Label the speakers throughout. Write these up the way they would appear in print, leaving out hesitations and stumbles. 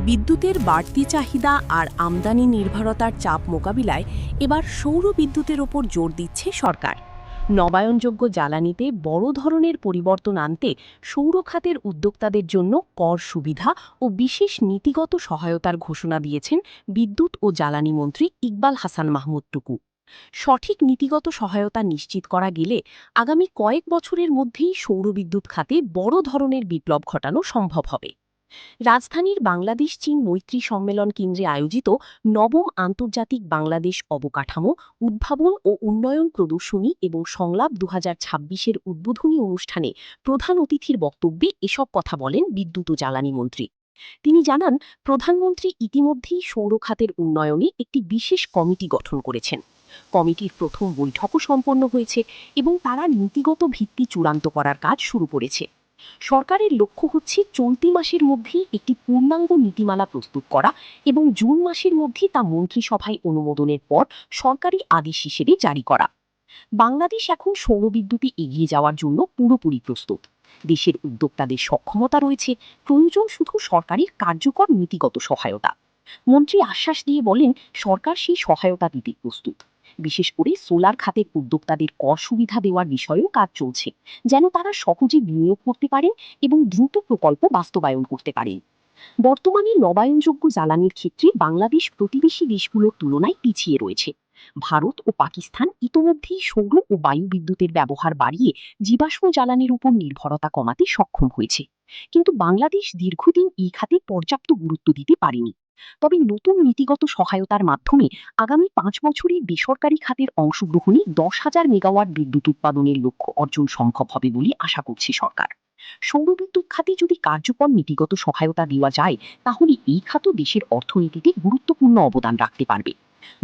Speaker 1: বিদ্যুতের বাড়তি চাহিদা আর আমদানি নির্ভরতার চাপ মোকাবিলায় এবার সৌর বিদ্যুতের ওপর জোর দিচ্ছে সরকার। নবায়নযোগ্য জ্বালানিতে বড় ধরনের পরিবর্তন আনতে সৌর খাতের উদ্যোক্তাদের জন্য কর সুবিধা ও বিশেষ নীতিগত সহায়তার ঘোষণা দিয়েছেন বিদ্যুৎ ও জ্বালানি মন্ত্রী ইকবাল হাসান মাহমুদ টুকু। সঠিক নীতিগত সহায়তা নিশ্চিত করা গেলে আগামী কয়েক বছরের মধ্যেই সৌর বিদ্যুৎ খাতে বড় ধরনের বিপ্লব ঘটানো সম্ভব হবে। রাজধানীর বাংলাদেশ চীন মৈত্রী সম্মেলন কেন্দ্রে আয়োজিত নবম আন্তর্জাতিক বাংলাদেশ অবকাঠামো উদ্ভাবন ও উন্নয়ন প্রদর্শনী এবং সংলাপ 2026-এর উদ্বোধনী অনুষ্ঠানে প্রধান অতিথির বক্তব্যে এসব কথা বলেন বিদ্যুৎ ও জ্বালানি মন্ত্রী। তিনি জানান, প্রধানমন্ত্রী ইতিমধ্যেই সৌর খাতের উন্নয়নে একটি বিশেষ কমিটি গঠন করেছেন। কমিটির প্রথম বৈঠকও সম্পন্ন হয়েছে এবং তারা নীতিগত ভিত্তি চূড়ান্ত করার কাজ শুরু করেছে। সরকারের লক্ষ্য হচ্ছে চলতি মাসের মধ্যেই একটি পূর্ণাঙ্গ নীতিমালা প্রস্তুত করা এবং জুন মাসের মধ্যে তা মন্ত্রিসভায় অনুমোদনের পর সরকারি আদেশ হিসেবে জারি করা। বাংলাদেশ এখন সৌরবিদ্যুতে এগিয়ে যাওয়ার জন্য পুরোপুরি প্রস্তুত। দেশের উদ্যোক্তাদের সক্ষমতা রয়েছে, প্রয়োজন শুধু সরকারের কার্যকর নীতিগত সহায়তা। মন্ত্রী আশ্বাস দিয়ে বলেন, সরকার সেই সহায়তা দিতে প্রস্তুত। বিশেষ করে সোলার খাতের উদ্যোক্তাদের কর সুবিধা দেওয়ার বিষয়েও কাজ চলছে, যেন তারা সহজে বিনিয়োগ করতে পারেন এবং দ্রুত প্রকল্প বাস্তবায়ন করতে পারেন। বর্তমানে নবায়নযোগ্য জ্বালানির ক্ষেত্রে বাংলাদেশ প্রতিবেশী দেশগুলোর তুলনায় পিছিয়ে রয়েছে। ভারত ও পাকিস্তান ইতোমধ্যেই সৌর ও বায়ু বিদ্যুতের ব্যবহার বাড়িয়ে জীবাশ্ম জ্বালানির উপর নির্ভরতা কমাতে সক্ষম হয়েছে, কিন্তু বাংলাদেশ দীর্ঘদিন এই খাতে পর্যাপ্ত গুরুত্ব দিতে পারেনি। তবে নতুন নীতিগত সহায়তার মাধ্যমে আগামী 5 বছরে বেসরকারি খাতের অংশগ্রহণে 10,000 মেগাওয়াট বিদ্যুৎ উৎপাদনের লক্ষ্য অর্জন সম্ভব হবে বলে আশা করছে সরকার। সৌর বিদ্যুৎ খাতে যদি কার্যকর নীতিগত সহায়তা দেওয়া যায়, তাহলে এই খাতও দেশের অর্থনীতিতে গুরুত্বপূর্ণ অবদান রাখতে পারবে।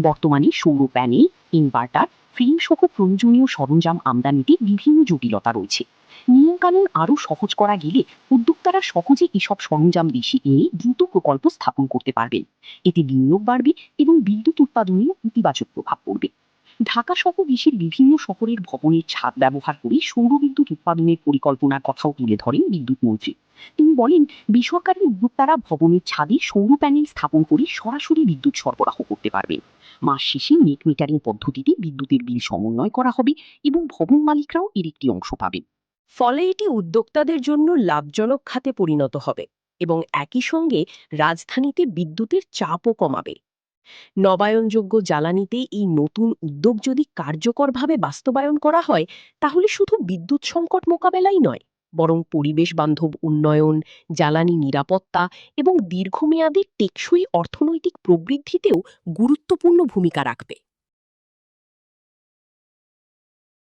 Speaker 1: বর্তমানে সৌর প্যানেল, ইনভার্টার, ফ্রেম সহ প্রয়োজনীয় সরঞ্জাম আমদানিতে বিভিন্ন জটিলতা রয়েছে। নিয়মকানুন আরও সহজ করা গেলে উদ্যোক্তারা সহজে এসব সরঞ্জাম দেশে এনে দ্রুত প্রকল্প স্থাপন করতে পারবেন। এতে বিনিয়োগ বাড়বে এবং বিদ্যুৎ উৎপাদনেও ইতিবাচক প্রভাব পড়বে। ঢাকা সহ দেশের বিভিন্ন শহরের ভবনের ছাদ ব্যবহার করে সৌর বিদ্যুৎ উৎপাদনের পরিকল্পনার কথাও তুলে ধরেন বিদ্যুৎ মন্ত্রী। তিনি বলেন, বেসরকারি উদ্যোক্তারা ভবনের ছাদে সৌর প্যানেল স্থাপন করে সরাসরি বিদ্যুৎ সরবরাহ করতে পারবেন। মাস শেষে নেট মিটারিং পদ্ধতিতে বিদ্যুতের বিল সমন্বয় করা হবে এবং ভবন মালিকরাও এর একটি অংশ পাবেন। ফলে এটি উদ্যোক্তাদের জন্য লাভজনক খাতে পরিণত হবে এবং একই সঙ্গে রাজধানীতে বিদ্যুতের চাপও কমাবে। নবায়নযোগ্য জ্বালানিতে এই নতুন উদ্যোগ যদি কার্যকরভাবে বাস্তবায়ন করা হয়, তাহলে শুধু বিদ্যুৎ সংকট মোকাবেলাই নয়, বরং পরিবেশ বান্ধব উন্নয়ন, জ্বালানি নিরাপত্তা এবং দীর্ঘমেয়াদী টেকসই অর্থনৈতিক প্রবৃদ্ধিতেও গুরুত্বপূর্ণ ভূমিকা রাখবে।